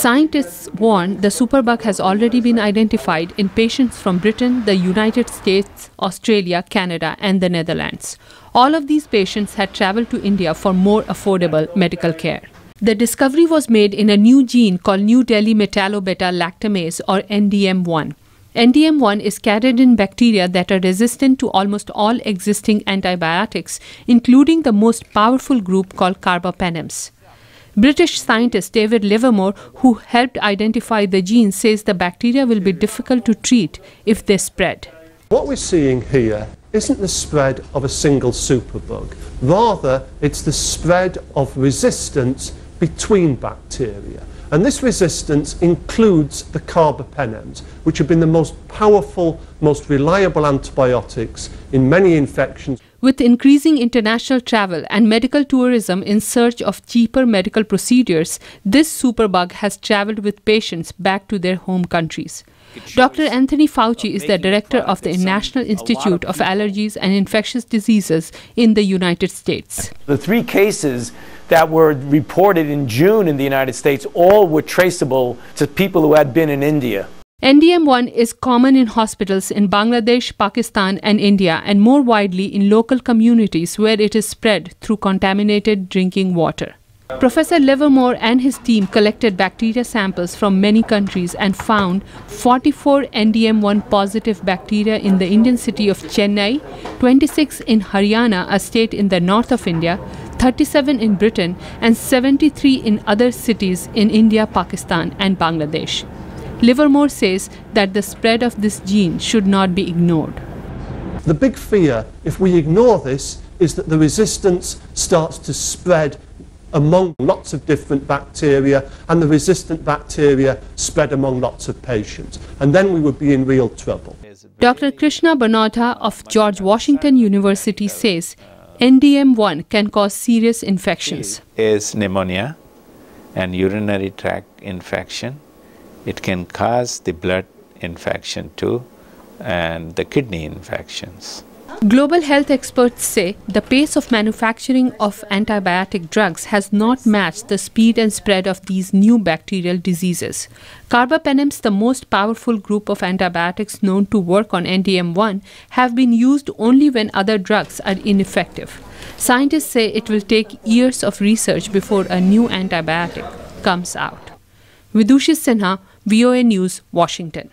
Scientists warn the superbug has already been identified in patients from Britain, the United States, Australia, Canada, and the Netherlands. All of these patients had traveled to India for more affordable medical care. The discovery was made in a new gene called New Delhi Metallobeta-lactamase, or NDM1. NDM1 is carried in bacteria that are resistant to almost all existing antibiotics, including the most powerful group called carbapenems. British scientist David Livermore, who helped identify the gene, says the bacteria will be difficult to treat if they spread. What we're seeing here isn't the spread of a single superbug. Rather, it's the spread of resistance between bacteria. And this resistance includes the carbapenems, which have been the most powerful, most reliable antibiotics in many infections. With increasing international travel and medical tourism in search of cheaper medical procedures, this superbug has traveled with patients back to their home countries. Dr. Anthony Fauci is the director of the National Institute of Allergies and Infectious Diseases in the United States. The 3 cases that were reported in June in the United States all were traceable to people who had been in India. NDM1 is common in hospitals in Bangladesh, Pakistan, and India, and more widely in local communities where it is spread through contaminated drinking water. Professor Livermore and his team collected bacteria samples from many countries and found 44 NDM1 positive bacteria in the Indian city of Chennai, 26 in Haryana, a state in the north of India, 37 in Britain, and 73 in other cities in India, Pakistan, and Bangladesh. Livermore says that the spread of this gene should not be ignored. The big fear, if we ignore this, is that the resistance starts to spread among lots of different bacteria, and the resistant bacteria spread among lots of patients. And then we would be in real trouble. Dr. Krishna Banodha of George Washington University says NDM1 can cause serious infections. Is pneumonia and urinary tract infection. It can cause the blood infection too, and the kidney infections. Global health experts say the pace of manufacturing of antibiotic drugs has not matched the speed and spread of these new bacterial diseases. Carbapenems, the most powerful group of antibiotics known to work on NDM1, have been used only when other drugs are ineffective. Scientists say it will take years of research before a new antibiotic comes out. Vidushi Sinha, VOA News, Washington.